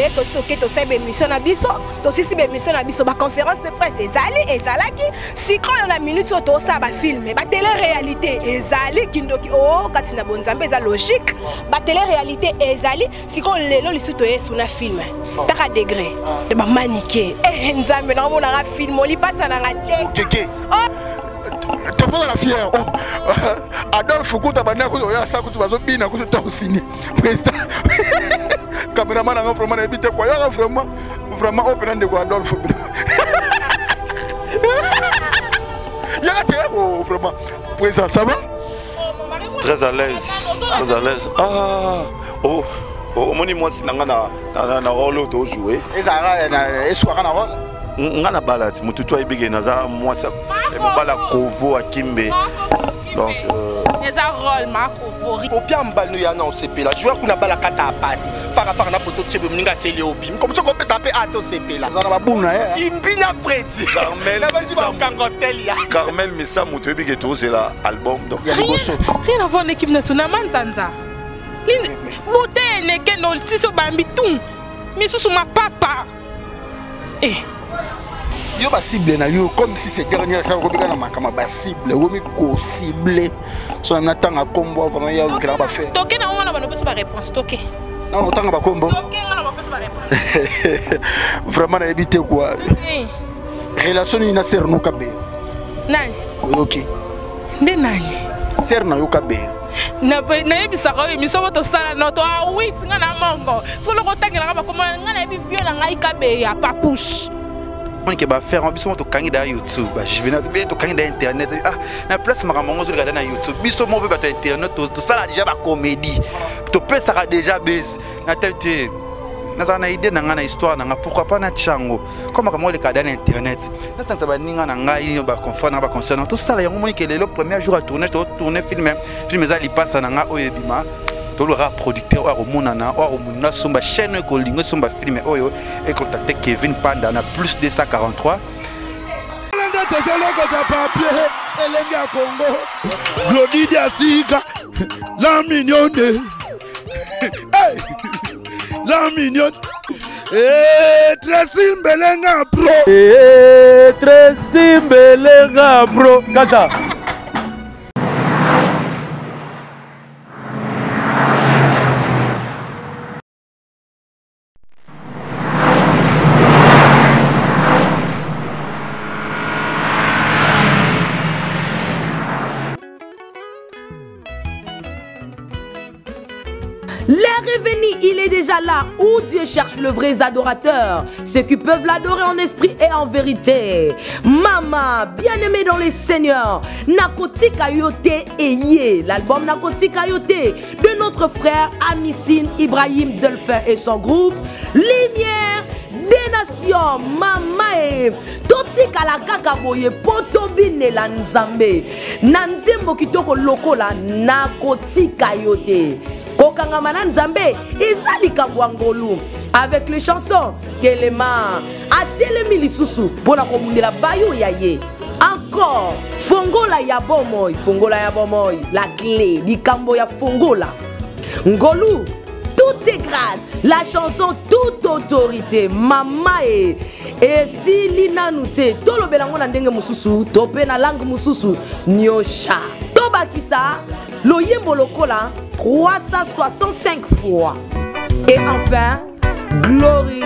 toke tosala émission na biso tosisi émission na biso ba conférence de presse ezalaki sikoyo na minute oyo tosala ba film ba télé réalité ezali kindoki o kati na bonzambe eza logique ba télé réalité ezali sikoyo lelo lisu toyesu na film taka degré de ba maniqué nzambe na mona na film olipasa na ngate keke tu prends la fière Adolphe Kouta bana ko ya sa kutu bazo bina ko ta osini président cameraman nga vraiment na bité quoi ya vraiment open de quoi Adolphe ya te vraiment président ça va très à l'aise ah oh moni moi sinanga na rôle to jouer ezara na eswaka na rôle nga na balade mututu ayebike naza mwasi bala kovo akimbe donc eza rôle ma kovo opia mbanu ya na osepela joueur kuna bala kata passe faka na poto tshebe mninga tshele obi comme ça ko pesa pe ato sepela za na babuna kimbina Freddy Carmel Messa mutu ayebike to c'est la album donc ya liboso rien à voir l'équipe nationale manzanza bote neke no siso bambi tout misusu ma papa yo ba cible na yo comme si c'est dernière fois ko bikana makama ba cible wo mi ko cible so na tanga kombo vraiment ya ukira ba faire toke na ngana bano pesa ba réponse toke na no tanga ba kombo toke ngana ba pesa ba réponse vraiment na éviter quoi relation ni na ser no kabe nani OK nde nani ser na yo kabe na yebisa ko émission to sala no to a 8 ngana mongo so loko tangela ba koma ngana yebi viola ngai kabe ya papouche on qui va faire en biso to kangi da YouTube je vais na to kangi da internet na place makamongo zo regarder na YouTube biso mo ba internet to sala déjà ba comédie to pesa déjà base na tete na idée na ngana histoire na pourquoi pas na chango comme comme le cadre internet na ça ba ninga na ngai ba conférence ba concernant tout ça yango moni que le premier jour à tourner film za li passe na nga oyebima to le rap producteur au monana au mona somba chaîne ko lingo somba film oyo et contacter Kevin Panda na plus 243 Elenga Congo Glody Diasika la mignonne la mignonne Tracy Mbelenga bro Tracy Mbelenga bro kata L'heure est venue, il est déjà là où Dieu cherche le vrai adorateur, ceux qui peuvent l'adorer en esprit et en vérité. Maman, bien-aimé dans les seigneurs, Nakoti Kayote Eye, l'album Nakoti Kayote de notre frère Amissine Ibrahim Delphin et son groupe Lumière des Nations. Mama Toti Kalakaka Boye Potobine la Nzambe Nanzembo Kitoko Lokola Nakoti Kayote Kokangamana Nzambe Ezalika Bwangolu avec les chansons Kelema Atelemi Lisusu Pona Komundela Bayo Yaye. Encore Fongola ya Bomoy, Fongola ya Bomoy, la clé Likambo ya Fongola Ngolu, tout est grâce, la chanson toute autorité, Mama et si linanute tolo belango na ndenge mususu tope na langue mususu nyosha tobakisa loyembo lokola 365 fois. Et enfin, glory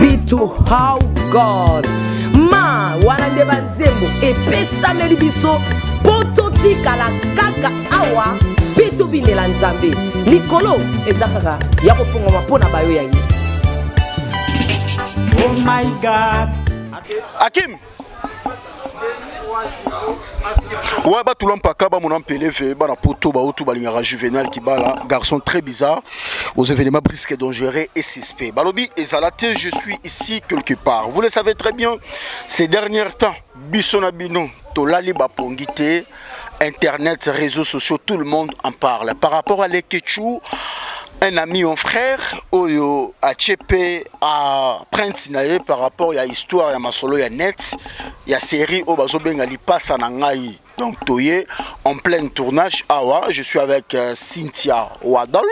be to our God. Ma wana nde banzembo epesa meli biso pototika la kaka awa pito binela nzambe likolo ezakaka ya kofunga mapona bayo ya ye. Oh my God. Hakim. Ouais, bah tout l'empaka, bah mon empelé fait, bah la poto, bah tout, bah l'ignorant juvénal qui bat là, garçon très bizarre, aux événements brisques et dangereux et suspects. Bah lobby et Zalaté, je suis ici quelque part. Vous le savez très bien, ces derniers temps, Bissonabino, Tolali Bapongité, Internet, réseaux sociaux, tout le monde en parle. Par rapport à l'Ekechou, un ami, un frère, Oyo a tchépé à Prince Naye par rapport à l'histoire, à Masolo, à Net, il y a série Obazo Bengali passe en Angaï. Donc, Toye, en plein tournage, Awa, je suis avec Cynthia Wadol.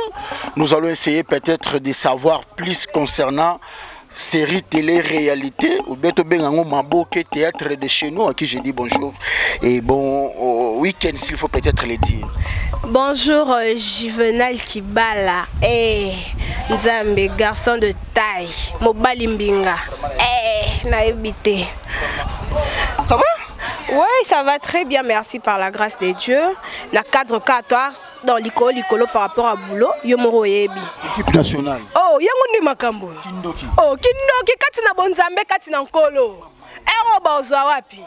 Nous allons essayer peut-être de savoir plus concernant série télé-réalité ou bien Bengango Maboke, théâtre de chez nous, à qui je dis bonjour. Et bon, week-end, s'il faut peut-être le dire. Bonjour Juvenal Kibala, Nzambe, garçon de taille, Mobali Mbinga, naïbité. Ça va? Oui, ça va très bien, merci par la grâce de Dieu. La cadre catoire dans l'icolo par rapport à boulot, Yomoro Yebi. Équipe nationale. Oh, Yangundi Makambo. Kindoki. Oh, Kindoki, Katina Bonzambe, Katina Nkolo. Wapi.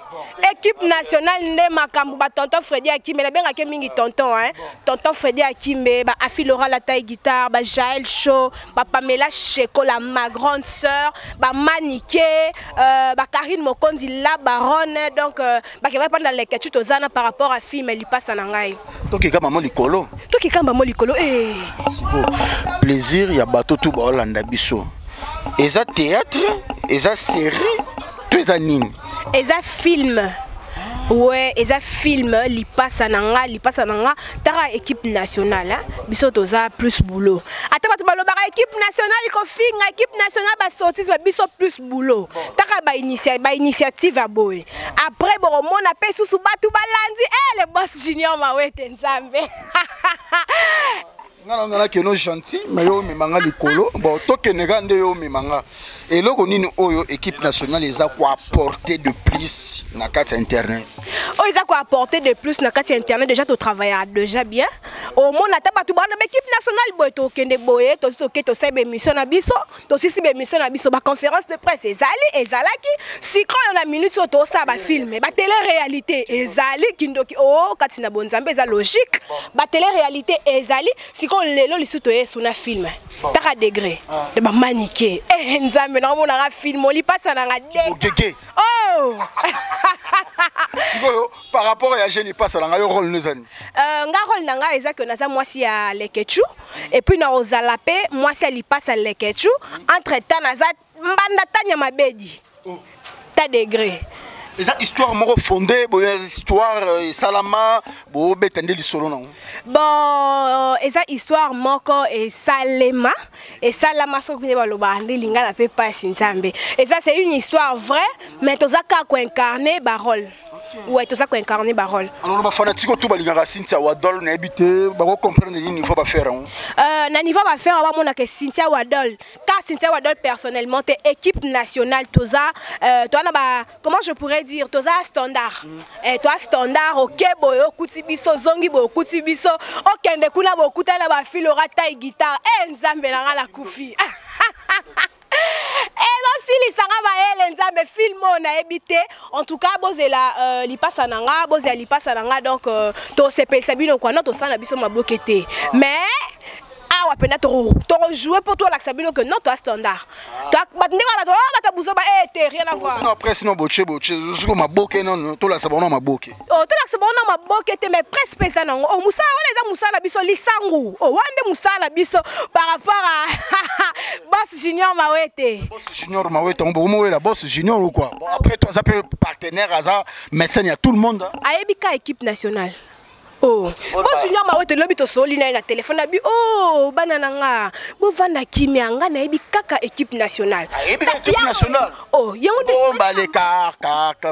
Équipe nationale de Makambo, tonton Freddy Akimbe, la bien mingi tonton, hein. Tonton Freddy Akimbe, Afilora la taille guitare, Jaël Show, Pamela Cheko, ma grande sœur, Maniké, Karine Mokondi, la baronne, donc, qui va prendre les ketchup aux ânes par rapport à film, elle passe en angaï. Toi qui maman likolo. Toi qui maman likolo, plaisir, il y a bateau tout ba Hollanda biso. Et ça théâtre, et ça série. Et ça film, ouais, et ça film, li passe en anga, tara équipe nationale, hein, biso toza plus boulot. Attends, équipe nationale, équipe nationale, bah sortis, biso plus boulot. Tara ba initiative à boy. Après, bon, on appelle sous batou balandi, le boss junior Mawete Nzambe. Non, que nous gentil, mais yo me manga likolo. Bon, to kenega nde yo me manga. Et là, on oyo équipe nationale les a quoi apporter de plus na carte internet. Oh, ils a quoi apporter de plus na carte internet déjà tu travailles déjà bien. Au moins na taba tu ba na équipe nationale boy to kende boy to sebe émission na biso, to sisi be émission na biso ba conférence de presse ezalaki si quand on a minute to ça ba film ba télé réalité ezali kindoki oh katina bonzambe za logique ba télé réalité ezali si quand lelo lisuto yesu na film taka degré de ba maniqué nzambe na mona ra film oli passa na ngade oh par rapport à jeune passe na ngayo rôle nezani nga rôle na nga eza que na za mwasi ya lekechu et puis na ozalape mwasi ali passe lekechu entre temps na za mbanda tanya mabedi ta degré. Eza histoire moko fondée, histoire salama, bo betende lisolo non. Bon, eza histoire moko et salema so que baloba linga la pe pas Nzambe. Et ça c'est une histoire vraie, mais tozaka ko incarner barol. Ouais, tout ça qu'on incarne barol. Alors les fanatiques tout balinga Cynthia Wadol na habité, ba comprendre le niveau ba faire. Na niveau ba faire ba mona que Cynthia Wadol. Car Cynthia Wadol personnellement t'es équipe nationale toza toi na ba comment je pourrais dire toza standard. Toi standard OK boyo kutibiso zongi boyo kutibiso okende kuna bo kutala ba filora taille guitare Nzambe na la kufi. Et donc si les sanga Nzambe film on a habité en tout cas bozela li passe nanga bozela li passe nanga donc to sepel sabino quoi non to sana biso mabokete mais awa pena to jouer pour toi la sabino que non toi standard toi batndinga ba buzo ba rien à voir non après sinon boche jusqu'au maboke non to la sabona maboke oh to la sabona mabokete mais presque pesa nango oh musa wana eza musa na biso lisangu oh wande musa na biso par rapport à Boss Junior Mawete. Boss Junior Mawete, on peut la Boss Junior ou quoi? Bon, après, toi, ça peut partenaire, mais il y a tout le monde. Aébika équipe nationale. Oh, Boss Junior Mawete, le bito soli na la téléphone abi oh banananga. Bo vanda kimi anga na aébika équipe nationale. Aébika équipe nationale. Oh, yonde. Oh, bah les car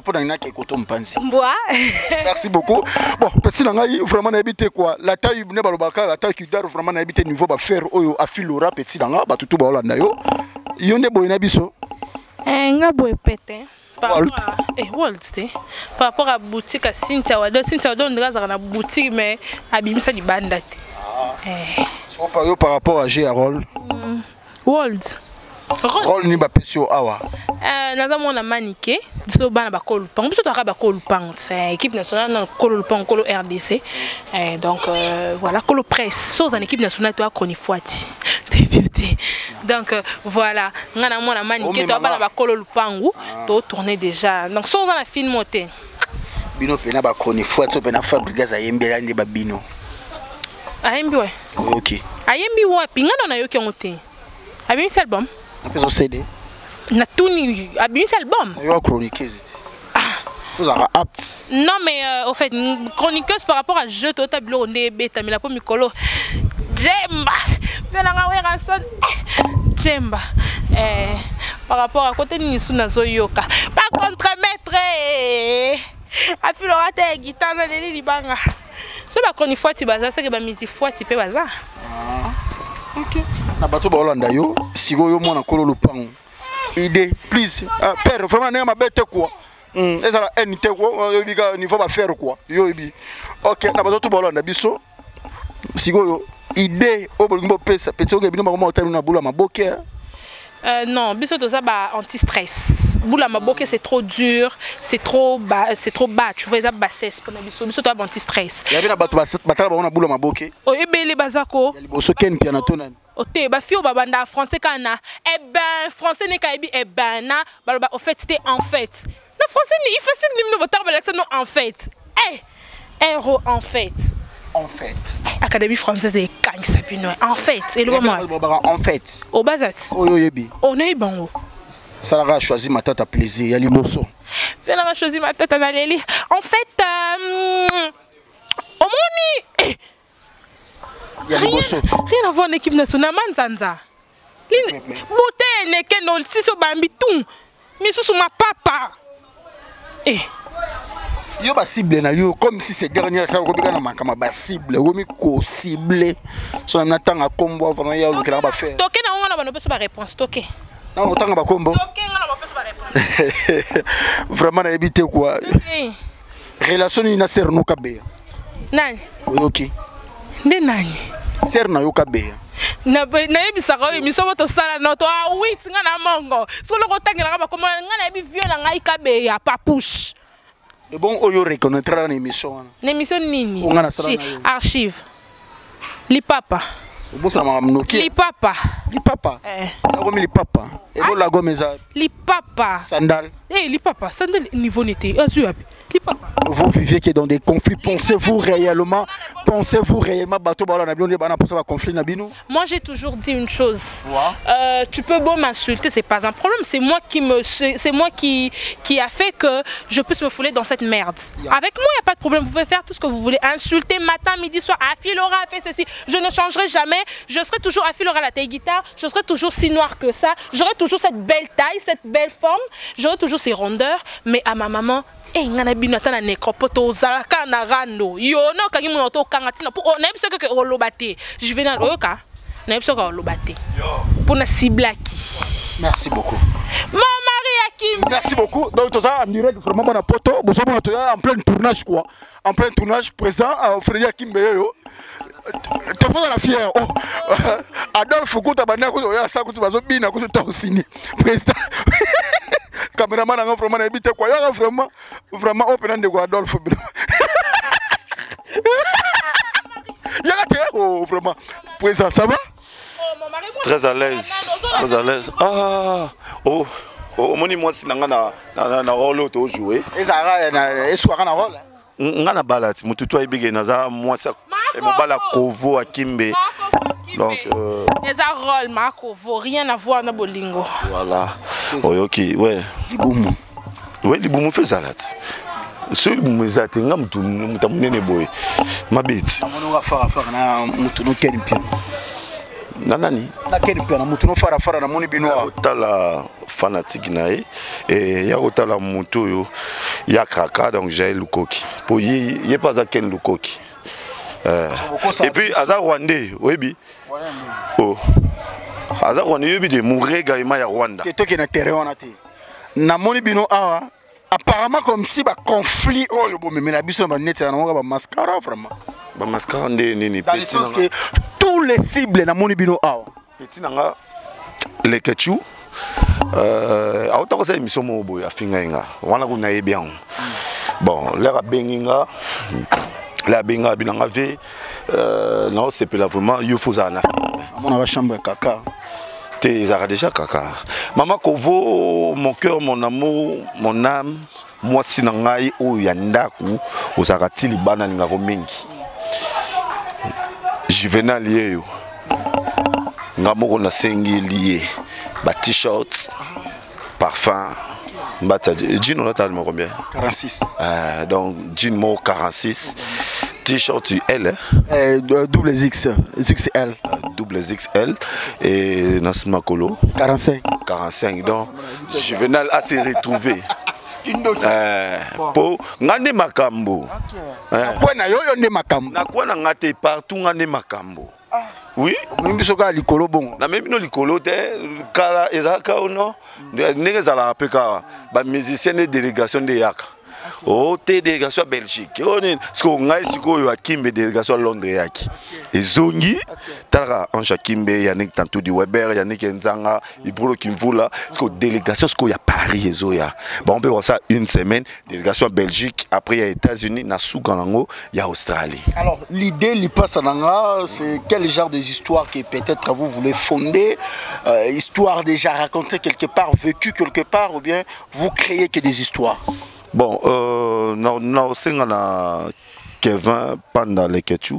pour na ke koto mpanzi. Mboa. Merci beaucoup. Bon, petit nanga vraiment na habité quoi? La taille ne balobaka, la taille qui dar vraiment na habité niveau ba faire oyo afilora petit nanga ba tutu ba Hollanda yo. Yonde boy na biso. Nga boy pete. Par rapport à par rapport à boutique à Cynthia Wadol on dirait na boutique mais abimisa di banda te. Soit par rapport à Gérald. World. Rôle ni ba pesio awa. Naza mona maniqué, so bana ba kolupang. Biso to ka ba kolupang. C'est équipe nationale na kolupang kolo RDC. Donc voilà, kolo presse. So en équipe nationale to a Konifwati. Donc voilà, ngana mona maniqué to bana ba kolupang to tourner déjà. Donc so dans la film moté. Bino pena ba Konifwati so pena Fabrigas a yembela ndi ba bino. A yembi ouais. OK. ayembi wapi ngana na yoki yango te abimisi album apeso CD na tuni abimisi album yo chroniqueuse vous êtes apte. Non mais au fait chroniqueuse par rapport à jeu total bilo ne beta mais la po mikolo Jemba vela nga wera son Jemba par rapport à côté ni suna zoyoka pas contre maître afilora te guitare na leli libanga so ba koni fois ti baza c'est que ba musique fois ti pe baza OK na bato ba Hollanda yo sigo yo mona kolo lupango idée please père vraiment na mabete quoi ezala NT quoi yo biga niveau ba faire quoi yo bi OK na bato ba Hollanda biso sigo yo idée au bolingo pesa petit que bino ba mo telu na bula maboke non biso to ça ba anti stress bula maboke c'est trop dur c'est trop bas tu vois ça bassesse pour na biso to ba anti stress ya bina bato batala ba na bula maboke o ebele bazako ya liboso ken piano tona ote ba fio ba banda français kana eh ben français ne kaibi eh ben na ba au fait c'était en fait na français ni il facile ni no botar ba l'accent non en fait héros en fait Académie française de Kang Sapino en fait et le moment en fait au bazat oyo yebi on est bon ça va choisir ma tête à plaisir ya liboso ça va choisir ma tête à leli en fait omoni ya liboso rien à voir l'équipe nationale manzanza beauté ne ken no siso bambi tout mais sous ma papa yo ba cible na yo comme si c'est dernière fois ko bika na makama ba cible womi ko cible so na tanga kombo vraiment ya lu kila ba faire toke na ngana bano pesa ba réponse toke na no tanga ba kombo toke ngana ba pesa ba réponse vraiment na éviter quoi relation ni na ser no kabe nani OK nde nani ser na yo kabe na yebisa ko émission to sala no to oui ngana mongo so lo ko tangela ba kombo ngana yebi vieux na ngai kabe ya papouche. Et bon, on reconnaîtra l'émission. L'émission nini? Archive. Li papa. Li papa. Li papa. Li papa. Et bon la gomme Li papa. Sandal. Li papa. Sandal niveau n'était. Li papa. Vous vivez qui dans des conflits. Pensez-vous réellement bateau conflit nabino? Moi j'ai toujours dit une chose. Tu peux beau m'insulter, c'est pas un problème. C'est moi qui a fait que je puisse me fouler dans cette merde. Avec moi il y a pas de problème. Vous pouvez faire tout ce que vous voulez. Insulter matin, midi, soir. Afilora a fait ceci. Je ne changerai jamais. Je serai toujours Afilora la taille guitare. Je serai toujours si noire que ça. J'aurai toujours cette belle taille, cette belle forme. J'aurai toujours ces rondeurs. Mais à ma maman. Ngana binata na nekropoto zalaka na rando yo no kangi moto kanga tina pour na biso que olobate je vais na oyoka na biso ka olobate pour na ciblaki. Merci beaucoup mon mari Hakim. Merci beaucoup donc tout ça en direct vraiment bon poto bozo bon en plein tournage quoi en plein tournage président Freddy Hakim Beyo tu prends la fière Adolphe Kouta bana ko ya sa ko bazo bina ko ta osini président caméraman a vraiment habité quoi ya vraiment open de Adolphe oh vraiment président ça va très à l'aise moni moi sinanga na rôle to jouer ezara na eswara na rôle ngana balati mututu ayibige naza moi ça et mon bala Kovo Akimbe donc les rôle Marcovo rien à voir na bolingo voilà oyoki ouais libumu fait salade ce muzate nga mutu munene boy mabeti amono fara na mutu no kenipia nanani na kenipia na mutu no fara na moni bino tala fanatique nae et ya otala mutu yo ya kaka donc j'ai lukoki pour y pas à ken lukoki et puis aza rwandais webi oh aza rwandais yebi de murega ima ya Rwanda te na terrain wana te na moni bino awa apparemment comme si ba conflit oh bon mais la biso ba net na ba mascara vraiment ba mascara nini dans le sens que tous les cibles na moni bino awa petit nanga le ketchu auta ko sa émission mo boy afinga nga wana ko na yebian bon la benginga la benga binanga ve non c'est pas vraiment il faut ça na mon chambre kaka t'es déjà kaka maman Kovo mon cœur mon amour mon âme moi sinangai o yandaku osakati libana ninga ko mingi juvenal yeyo ngamoko na sengi lié ba t-shirt parfum mbata jean on a tellement combien 46 donc jean mo 46 t-shirt L double X XL double XL et Nasma Kolo 45 donc Juvenal a se retrouvé po ngande makambo na yo nde makambo na kwa na ngate partout ngande makambo oui même soka likolo bongo na même no likolo te kala ezaka ono ndenge zala peka ba musicien et délégation de yaka oh te délégation Belgique on est ce qu'on ngai sikoyo akimbe délégation Londres yaki ezongi tala en Kimbe Yannick tantôt di Weber Yannick Nzanga Ibro Kimvula ce que délégation ce qu'il y a Paris ezoya bon on peut voir ça une semaine délégation Belgique après il y a États-Unis na Soukanango il y a Australie. Alors l'idée li passe nanga c'est quel genre des histoires que peut-être vous voulez fonder histoire déjà racontée quelque part vécue quelque part ou bien vous créez que des histoires. Bon, non, c'est Kevin Panda Lekechu.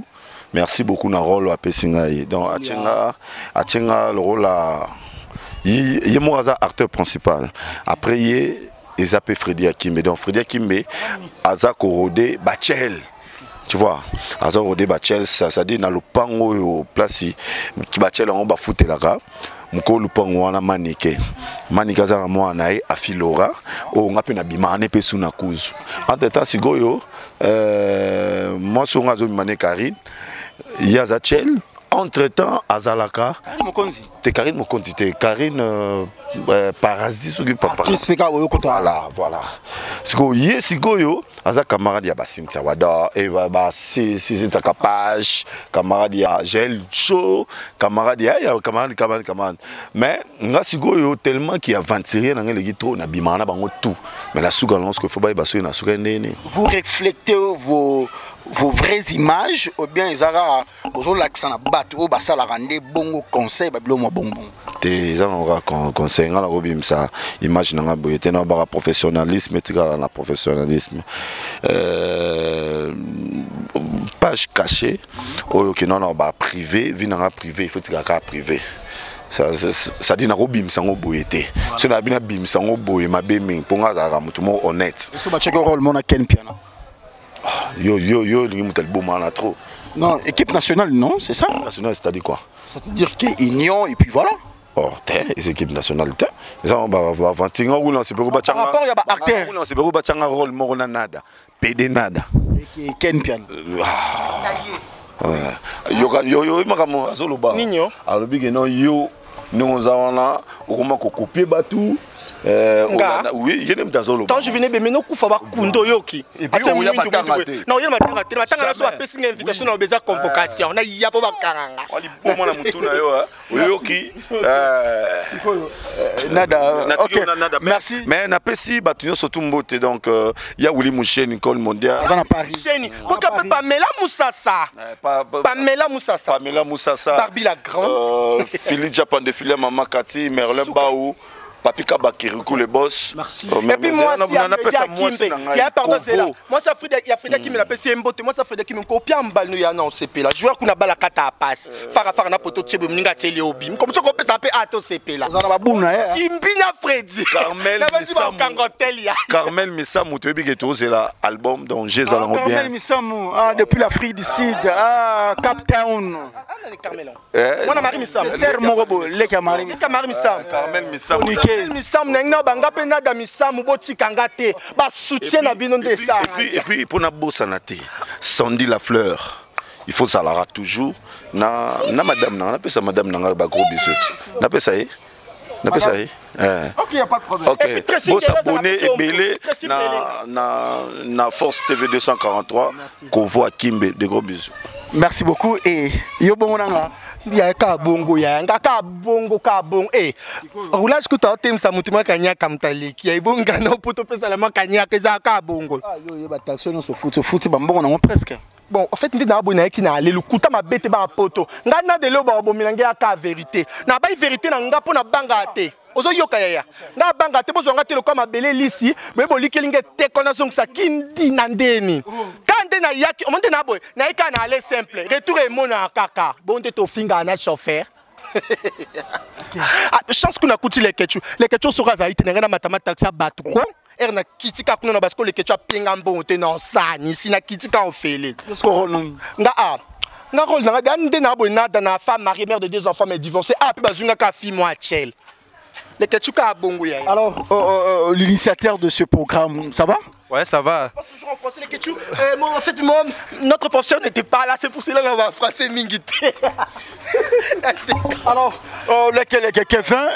Merci beaucoup na rôle à Pessingaï. Donc, Atchenga le rôle à. Il est mon acteur principal. Après, il y a Freddy Akimbe. Donc, Freddy Akimbe, Aza Korode Bachel. Tu vois, Aza Korode Bachel, ça dit dans le pango au place, Bachel on va foutre la gare. Mko lupango wana manike za na mwana ye afilora o ngape na bimane pe suna kuzu entre temps sigoyo moi so ngazo bimane Karine yaza chel entre temps azalaka Mokonzi te Karine Mokonzi te Karine parasite soki papa voilà sigoyo aza camarade ya Basintia Wada et c'est ta capage camarade ya Gel Show camarade ya camarade mais nga sigoyo tellement qui aventurier na ngeli trop na bimana bango tout mais la sougalance que faut ba baso na soukendene vous reflétez vos vraies images ou bien ezara ozo l'accent na bato o basala rande bongo conseil babilo mo bongo te za na conseil nga na kobimisa image na nga boyete na ba professionnalisme tika na professionnalisme page cachée oyo ke non ba privé vinanga privé il faut tika ka privé ça dit na kobimisa ngo boyete so na bina bimisa ngo boye mabemi ponga za mutu mo honnête so ba check rôle mona Ken Piana yo lingi mutal bomana trop. Non, équipe nationale non, c'est ça? Nationale c'est-à-dire quoi? C'est-à-dire que union et puis voilà. Oh, les équipes nationales ça on va avancer on ne sait pas quoi par rapport il y a pas acteur. On sait pas quoi changa rôle morona nada. PD nada. Et Ken Piana. Yo makamo azoloba. Nino. Alobi que non yo nous avons ko copier batou. Oui, il y a des gens quand je venais mais non kufa ba kundo yoki et puis on y a matangate non il y a matangate matangate so apesi invitation na beza convocation na ya po ba karanga ali bomo na mutu na yo yoki nada OK merci mais na pesi batunyo surtout mbote donc il y a Willy Mouché Nicole Mondia à Paris Cheni pourquoi Pamela Moussassa Barbie la grande Philippe Japan de Philippe Mama Kati Merlin Baou Papi Kabakirikou le boss. Merci. Et puis moi, il y a pardon, c'est là. Moi, ça fait il y a Frida qui me l'a fait mbote. Moi, ça fait qui me copie en balle nous y a non CP là. Joueur qu'on a balle à kata passe. Fara na poto tchebe mninga télé obim. Comme ça qu'on peut s'appeler ato CP là. Ça na ba bouna Kimbina Freddy. Carmel Missamou tu que tout c'est là album dont j'ai allé bien. Carmel Missamou depuis l'Afrique du Sud Cap Town. Carmel. Moi na Marie Missamou. Ser Mogobo le Camari Missamou. Carmel Missamou. Misam nenga banga pena da misamu boti kangate ba soutien na bino ndesa et puis pour na bossa naté Sandy la fleur il faut ça la toujours na madame na pesa madame na ba gros bisous na pesa OK, y a pas de problème. OK. Vous s'abonner et belé na Force TV 243 qu'on voit Kimbe de gros bisous. Merci beaucoup et yo bongonanga ya ka bongo ya ngaka bongo roulage que tu as tem sa mutima kanya kamtaliki ya ibonga na poto pesa la makanya keza ka bongo yo ba taxi no so foot ba mbongo na presque. Bon, en fait, nous avons dit le kuta ma bête ba poto. Ngana de lo ba bomilange aka vérité. Na ba vérité na nga pona bangate. Ozo yoka ya. Na bangate bozo ngate lo kama belé lisi, mais bo likelinge te kona zong sa kindi nandeni. Kande na yaki, on monte na boy, na ika na aller simple. Retour et mona kaka. Bon te to finga na chauffeur. chance qu'on a coûté les ketchup sur Azaï tenera na mathématiques ça bat quoi erna kitika kuna parce que les ketchup pingambo te non sani sina kitika ofele nga nga rôle na dande na bonada na femme mariée mère de 2 enfants mais divorcée puis bazunga ka fille moi chel les ketchup a bongo ya. Alors l'initiateur de ce programme ça va? Ouais, ça va. Ça passe toujours en français les ketchup. En fait notre professeur n'était pas là, c'est pour cela qu'on va français mingité. Alors les Kevin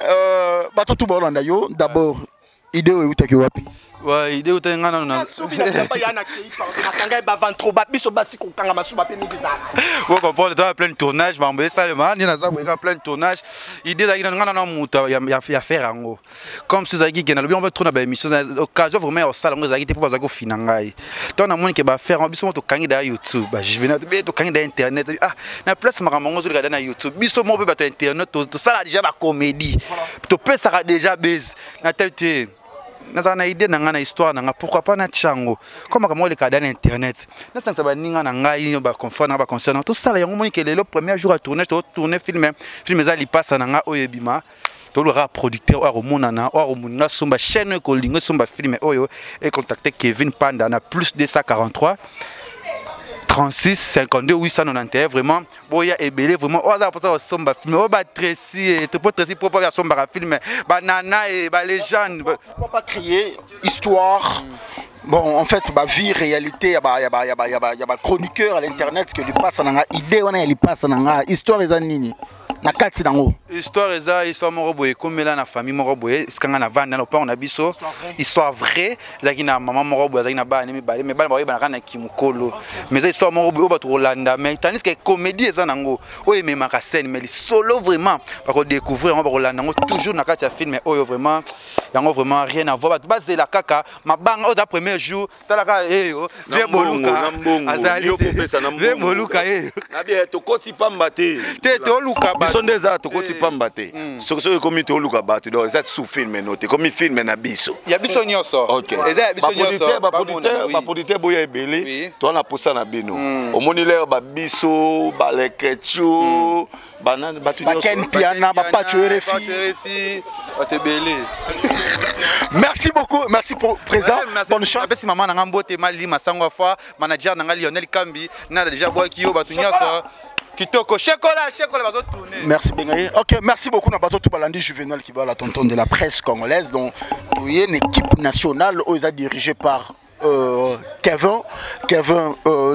bato tout bon yo d'abord idée où tu wapi? Ouais, idée où tu ngana na. Vous comprenez, toi plein de tournage, mais ça le man, il y a plein de tournage. Idée là, il y a ngana muta ya faire ango. Comme si zaki qui na on va tourner ba émission occasion vraiment au salle, zaki te pour bazako finangai. Toi na monde qui va faire biso to kangi da YouTube, ba je venais de to kangi da internet. Na place maramongo zo regarder na YouTube. Biso mo ba to internet to ça déjà ba comédie. To peut ça déjà base. Na tête na idée na histoire na pourquoi pas na chango comme comme le cadre internet na ça ba ninga na ngai ba confondre ba concernant tout ça yango moni que le premier jour à tourner film ça li passe na nga oyebima to le producteur o monana o munna somba chaîne ko lingo somba film oyo et contacter Kevin Panda na plus 243 36 52 891 vraiment boya ebele vraiment o za pour ça somba film o ba Tracy et pour Tracy pour pas somba film banana et ba légende pourquoi pas créer histoire. Bon, en fait, bah, vie, réalité, il y a chroniqueur à l'internet que lui passe à idée, on a lui passe à histoire et nini. Na kati nango. Histoire eza histoire moko boye comme là na famille moko boye skanga na vanda na pa on a biso histoire vraie zaki na maman moko boye zaki na ba ne mibale mais ba boye ba na kimukolo mais histoire moko boye ba to Rolanda mais tandis que comédie eza nango oye me maka scène mais solo vraiment ba ko découvrir on ba Rolanda nango toujours na kati ya film mais oyo vraiment yango vraiment rien à voir ba zela kaka mabanga au premier jour talaka yo viens boluka azali yo popesa na viens boluka na bien to koti pamba te to luka sondeza to koti pamba te so komi to luka batu do ça sous film noté comme film na biso ya biso nyoso OK eza biso nyoso ba producteur boya ebele to na posa na bino omoni lero ba biso ba lekechu banana batu nyoso Ken Piana ba Pacho RFI otebele. Merci beaucoup, merci pour présent. Bonne chance. Merci maman na ngambote mali masango fois manager na Lionel Kambi na déjà boy ki yo batu nyoso kitoko chocolat bazo tourner. Merci Bengaye. OK, merci beaucoup na bato tout balandi Juvenal qui va la tonton de la presse congolaise donc il y a une équipe nationale dirigée par Kevin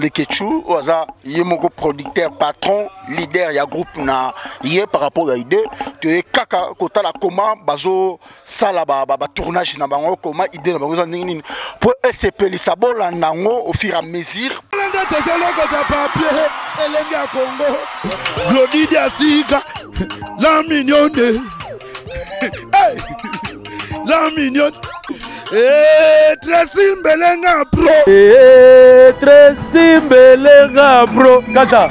Leketchou oza yemoko producteur patron leader ya groupe na yé par rapport à idée te kaka kota la comment bazo sala ba tournage na bango comment idée na bango nini pour SCP li sabola nango au fur et à mesure Glody Diasika la mignonne la mignonne Tracy Mbelenga bro Tracy Mbelenga bro kata